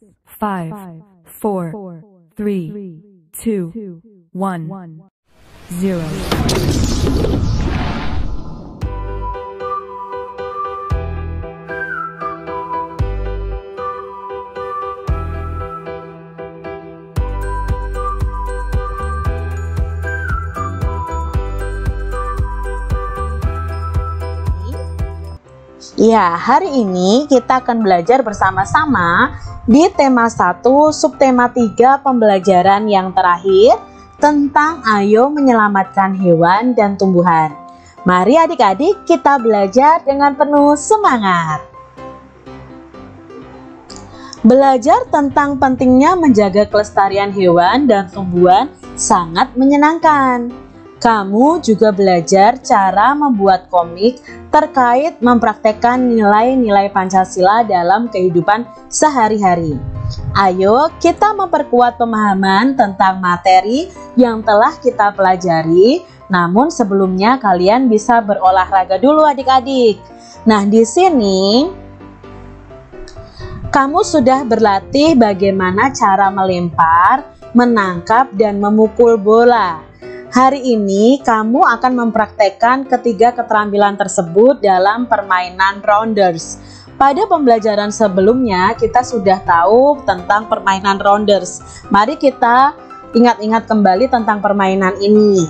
5, 4, 3, 2, 1, 0. Ya, hari ini kita akan belajar bersama-sama di tema 1, subtema 3 pembelajaran yang terakhir tentang ayo menyelamatkan hewan dan tumbuhan. Mari adik-adik kita belajar dengan penuh semangat. Belajar tentang pentingnya menjaga kelestarian hewan dan tumbuhan sangat menyenangkan. Kamu juga belajar cara membuat komik terkait mempraktekkan nilai-nilai Pancasila dalam kehidupan sehari-hari. Ayo kita memperkuat pemahaman tentang materi yang telah kita pelajari. Namun sebelumnya kalian bisa berolahraga dulu adik-adik. Nah, di sini kamu sudah berlatih bagaimana cara melempar, menangkap, dan memukul bola. Hari ini kamu akan mempraktekkan ketiga keterampilan tersebut dalam permainan rounders. Pada pembelajaran sebelumnya kita sudah tahu tentang permainan rounders. Mari kita ingat-ingat kembali tentang permainan ini.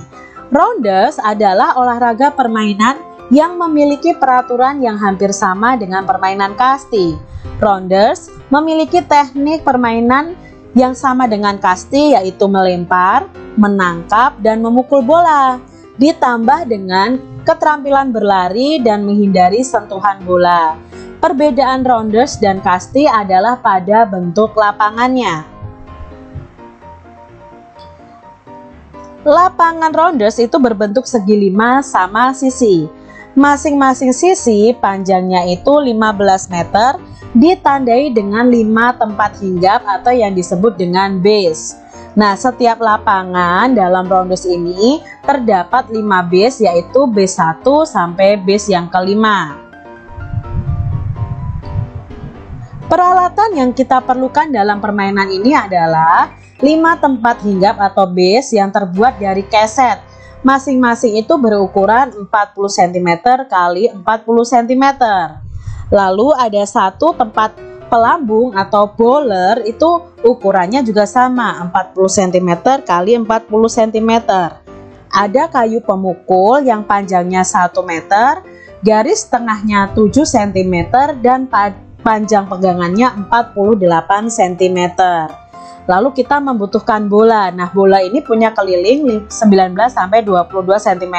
Rounders adalah olahraga permainan yang memiliki peraturan yang hampir sama dengan permainan kasti. Rounders memiliki teknik permainan yang sama dengan kasti, yaitu melempar, menangkap, dan memukul bola, ditambah dengan keterampilan berlari dan menghindari sentuhan bola. Perbedaan rounders dan kasti adalah pada bentuk lapangannya. Lapangan rounders itu berbentuk segi 5 sama sisi. Masing-masing sisi panjangnya itu 15 meter, ditandai dengan 5 tempat hinggap atau yang disebut dengan base. Nah, setiap lapangan dalam rounders ini terdapat 5 base, yaitu base 1 sampai base yang kelima. Peralatan yang kita perlukan dalam permainan ini adalah 5 tempat hinggap atau base yang terbuat dari keset. Masing-masing itu berukuran 40 cm x 40 cm. Lalu ada satu tempat pelambung atau bowler, itu ukurannya juga sama 40 cm x 40 cm. Ada kayu pemukul yang panjangnya 1 meter, garis tengahnya 7 cm dan panjang pegangannya 48 cm. Lalu kita membutuhkan bola. Nah, bola ini punya keliling 19 sampai 22 cm.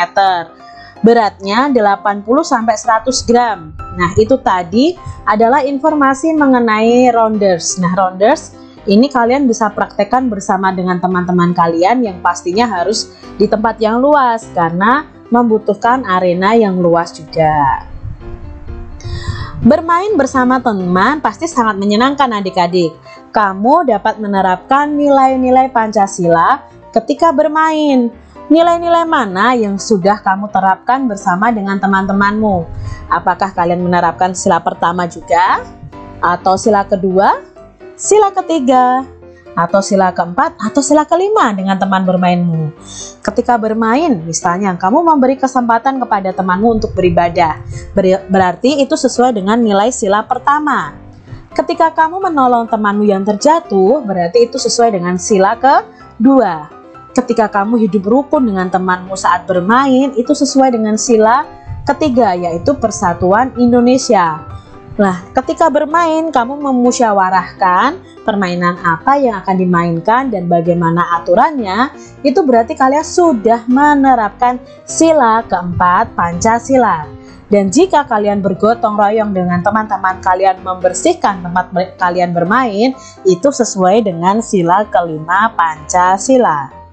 Beratnya 80 sampai 100 gram. Nah, itu tadi adalah informasi mengenai rounders. Nah, rounders ini kalian bisa praktekkan bersama dengan teman-teman kalian yang pastinya harus di tempat yang luas karena membutuhkan arena yang luas juga. Bermain bersama teman pasti sangat menyenangkan adik-adik. Kamu dapat menerapkan nilai-nilai Pancasila ketika bermain. Nilai-nilai mana yang sudah kamu terapkan bersama dengan teman-temanmu? Apakah kalian menerapkan sila pertama juga? Atau sila kedua? Sila ketiga? Atau sila keempat? Atau sila kelima dengan teman bermainmu? Ketika bermain, misalnya kamu memberi kesempatan kepada temanmu untuk beribadah. Berarti itu sesuai dengan nilai sila pertama. Ketika kamu menolong temanmu yang terjatuh, berarti itu sesuai dengan sila kedua. Ketika kamu hidup rukun dengan temanmu saat bermain, itu sesuai dengan sila ketiga, yaitu persatuan Indonesia. Nah, ketika bermain, kamu memusyawarahkan permainan apa yang akan dimainkan dan bagaimana aturannya, itu berarti kalian sudah menerapkan sila keempat Pancasila. Dan jika kalian bergotong royong dengan teman-teman kalian membersihkan tempat kalian bermain, itu sesuai dengan sila kelima Pancasila.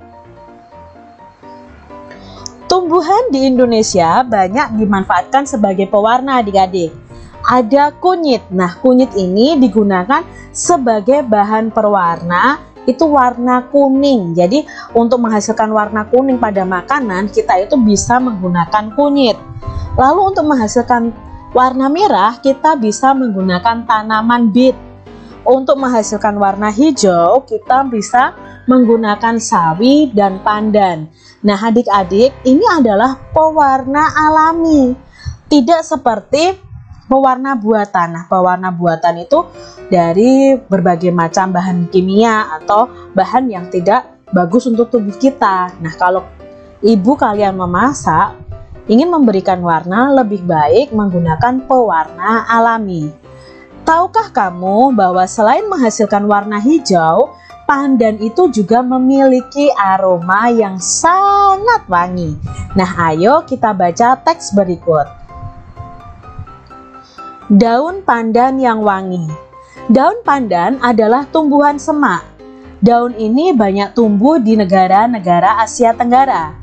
Tumbuhan di Indonesia banyak dimanfaatkan sebagai pewarna adik-adik. Ada kunyit. Nah, kunyit ini digunakan sebagai bahan perwarna, itu warna kuning. Jadi untuk menghasilkan warna kuning pada makanan, kita itu bisa menggunakan kunyit. Lalu untuk menghasilkan warna merah, kita bisa menggunakan tanaman bit. Untuk menghasilkan warna hijau, kita bisa menggunakan sawi dan pandan. Nah, adik-adik, ini adalah pewarna alami, tidak seperti pewarna buatan. Nah, pewarna buatan itu dari berbagai macam bahan kimia atau bahan yang tidak bagus untuk tubuh kita. Nah, kalau ibu kalian memasak, ingin memberikan warna, lebih baik menggunakan pewarna alami. Tahukah kamu bahwa selain menghasilkan warna hijau, pandan itu juga memiliki aroma yang sangat wangi. Nah, ayo kita baca teks berikut. Daun pandan yang wangi. Daun pandan adalah tumbuhan semak. Daun ini banyak tumbuh di negara-negara Asia Tenggara.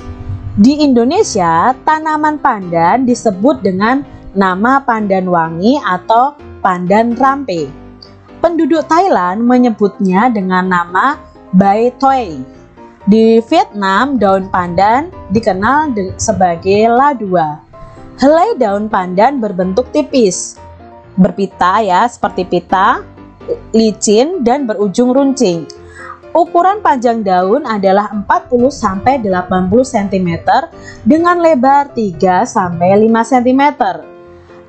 Di Indonesia, tanaman pandan disebut dengan nama pandan wangi atau pandan rampe. Penduduk Thailand menyebutnya dengan nama Bai Toi. Di Vietnam, daun pandan dikenal sebagai La Dua. Helai daun pandan berbentuk tipis, berpita ya, seperti pita, licin dan berujung runcing. Ukuran panjang daun adalah 40-80 cm dengan lebar 3-5 cm.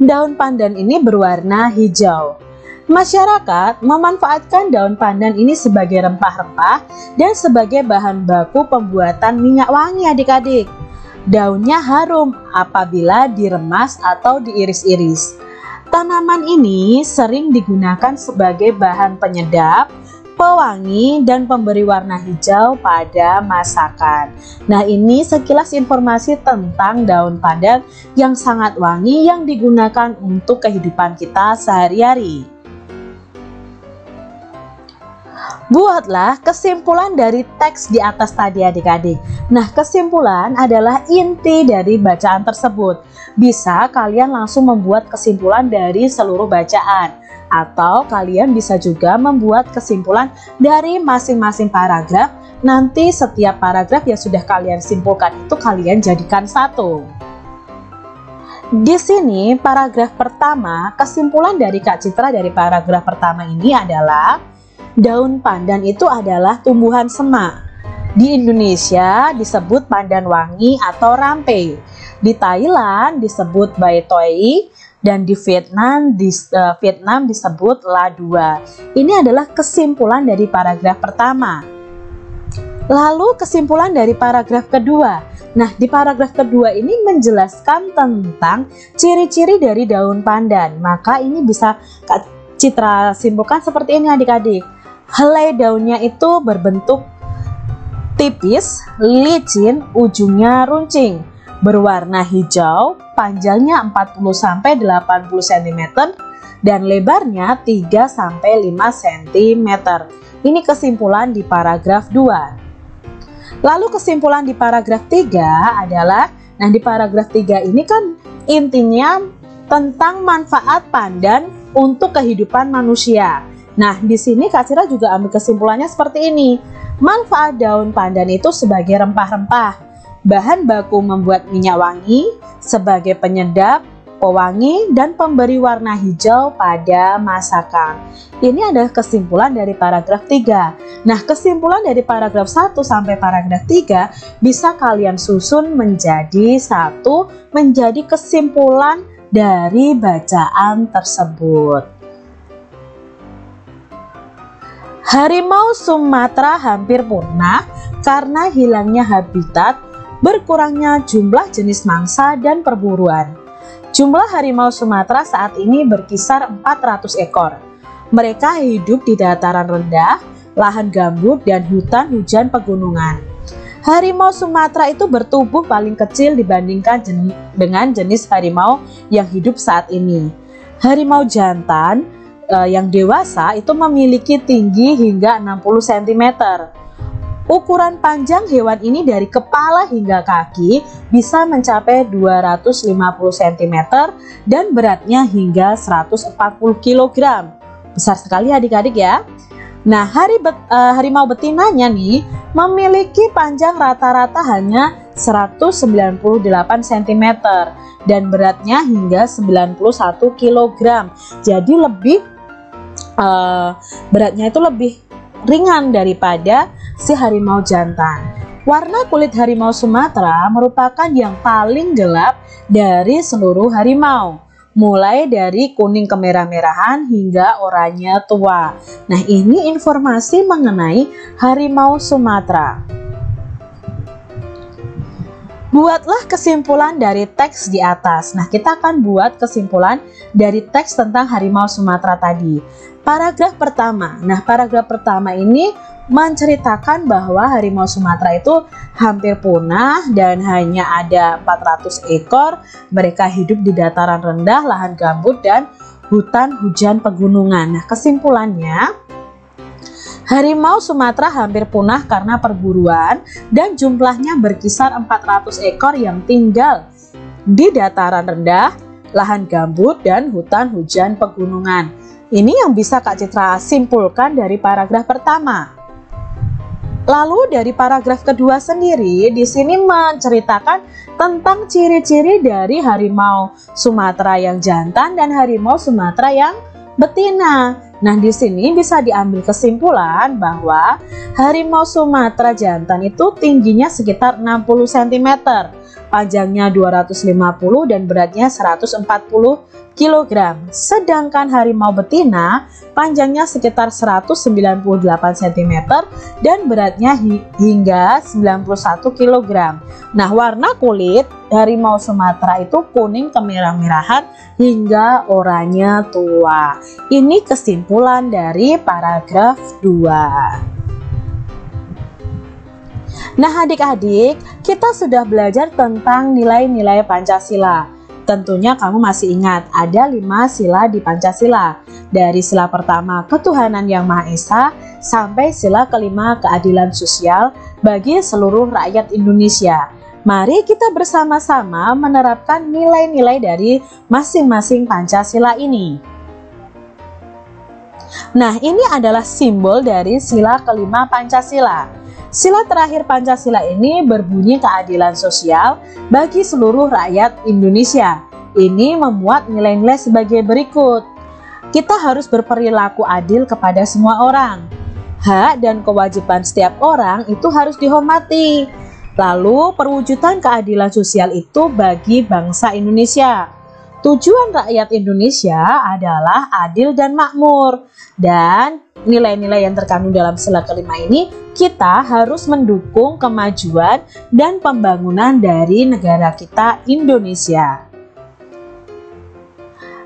Daun pandan ini berwarna hijau. Masyarakat memanfaatkan daun pandan ini sebagai rempah-rempah dan sebagai bahan baku pembuatan minyak wangi adik-adik. Daunnya harum apabila diremas atau diiris-iris. Tanaman ini sering digunakan sebagai bahan penyedap, pewangi, dan pemberi warna hijau pada masakan. Nah, ini sekilas informasi tentang daun pandan yang sangat wangi yang digunakan untuk kehidupan kita sehari-hari. Buatlah kesimpulan dari teks di atas tadi adik-adik. Nah, kesimpulan adalah inti dari bacaan tersebut. Bisa kalian langsung membuat kesimpulan dari seluruh bacaan. Atau kalian bisa juga membuat kesimpulan dari masing-masing paragraf. Nanti setiap paragraf yang sudah kalian simpulkan itu kalian jadikan satu. Di sini paragraf pertama, kesimpulan dari Kak Citra dari paragraf pertama ini adalah daun pandan itu adalah tumbuhan semak. Di Indonesia disebut pandan wangi atau rampe. Di Thailand disebut Bai Toi. Dan di Vietnam disebut La Dua. Ini adalah kesimpulan dari paragraf pertama. Lalu kesimpulan dari paragraf kedua. Nah, di paragraf kedua ini menjelaskan tentang ciri-ciri dari daun pandan. Maka ini bisa Kak Citra simpulkan seperti ini adik-adik. Helai daunnya itu berbentuk tipis, licin, ujungnya runcing, berwarna hijau, panjangnya 40-80 cm dan lebarnya 3-5 cm. Ini kesimpulan di paragraf 2. Lalu kesimpulan di paragraf 3 adalah, nah di paragraf 3 ini kan intinya tentang manfaat pandan untuk kehidupan manusia. Nah, di sini Kak Citra juga ambil kesimpulannya seperti ini. Manfaat daun pandan itu sebagai rempah-rempah, bahan baku membuat minyak wangi, sebagai penyedap, pewangi, dan pemberi warna hijau pada masakan. Ini adalah kesimpulan dari paragraf 3. Nah, kesimpulan dari paragraf 1 sampai paragraf 3 bisa kalian susun menjadi satu, menjadi kesimpulan dari bacaan tersebut. Harimau Sumatera hampir punah karena hilangnya habitat, berkurangnya jumlah jenis mangsa dan perburuan. Jumlah harimau Sumatera saat ini berkisar 400 ekor. Mereka hidup di dataran rendah, lahan gambut, dan hutan hujan pegunungan. Harimau Sumatera itu bertubuh paling kecil dibandingkan dengan jenis harimau yang hidup saat ini. Harimau jantan yang dewasa itu memiliki tinggi hingga 60 cm. Ukuran panjang hewan ini dari kepala hingga kaki bisa mencapai 250 cm dan beratnya hingga 140 kg. Besar sekali adik-adik ya. Nah, harimau betinanya nih memiliki panjang rata-rata hanya 198 cm dan beratnya hingga 91 kg. Jadi lebih beratnya itu lebih ringan daripada si harimau jantan. Warna kulit harimau Sumatera merupakan yang paling gelap dari seluruh harimau, mulai dari kuning kemerah-merahan hingga oranye tua. Nah, ini informasi mengenai harimau Sumatera. Buatlah kesimpulan dari teks di atas. Nah, kita akan buat kesimpulan dari teks tentang harimau Sumatera tadi. Paragraf pertama. Nah, paragraf pertama ini menceritakan bahwa harimau Sumatera itu hampir punah dan hanya ada 400 ekor. Mereka hidup di dataran rendah, lahan gambut, dan hutan hujan pegunungan. Nah, kesimpulannya, harimau Sumatera hampir punah karena perburuan dan jumlahnya berkisar 400 ekor yang tinggal di dataran rendah, lahan gambut, dan hutan hujan pegunungan. Ini yang bisa Kak Citra simpulkan dari paragraf pertama. Lalu dari paragraf kedua sendiri, di sini menceritakan tentang ciri-ciri dari harimau Sumatera yang jantan dan harimau Sumatera yang betina. Nah, di sini bisa diambil kesimpulan bahwa harimau Sumatera jantan itu tingginya sekitar 60 cm, panjangnya 250 dan beratnya 140 kg. Sedangkan harimau betina panjangnya sekitar 198 cm dan beratnya hingga 91 kg. Nah, warna kulit harimau Sumatera itu kuning kemerah-merahan hingga oranye tua. Ini kesimpulan dari paragraf 2. Nah, adik-adik, kita sudah belajar tentang nilai-nilai Pancasila. Tentunya kamu masih ingat ada 5 sila di Pancasila. Dari sila pertama ketuhanan yang Maha Esa sampai sila kelima keadilan sosial bagi seluruh rakyat Indonesia. Mari kita bersama-sama menerapkan nilai-nilai dari masing-masing Pancasila ini. Nah, ini adalah simbol dari sila kelima Pancasila. Sila terakhir Pancasila ini berbunyi keadilan sosial bagi seluruh rakyat Indonesia. Ini memuat nilai-nilai sebagai berikut. Kita harus berperilaku adil kepada semua orang. Hak dan kewajiban setiap orang itu harus dihormati. Lalu, perwujudan keadilan sosial itu bagi bangsa Indonesia. Tujuan rakyat Indonesia adalah adil dan makmur. Dan nilai-nilai yang terkandung dalam sila kelima ini, kita harus mendukung kemajuan dan pembangunan dari negara kita Indonesia.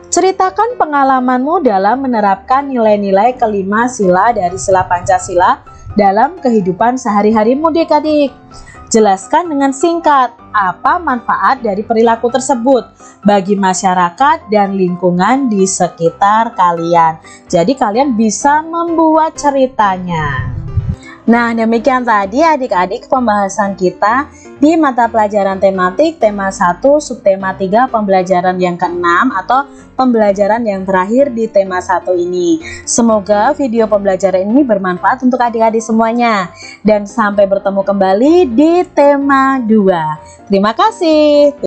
Ceritakan pengalamanmu dalam menerapkan nilai-nilai kelima sila dari sila Pancasila dalam kehidupan sehari-harimu, adik-adik. Jelaskan dengan singkat apa manfaat dari perilaku tersebut bagi masyarakat dan lingkungan di sekitar kalian. Jadi kalian bisa membuat ceritanya. Nah, demikian tadi adik-adik pembahasan kita di mata pelajaran tematik tema 1 subtema 3 pembelajaran yang ke-6 atau pembelajaran yang terakhir di tema 1 ini. Semoga video pembelajaran ini bermanfaat untuk adik-adik semuanya. Dan sampai bertemu kembali di tema 2. Terima kasih.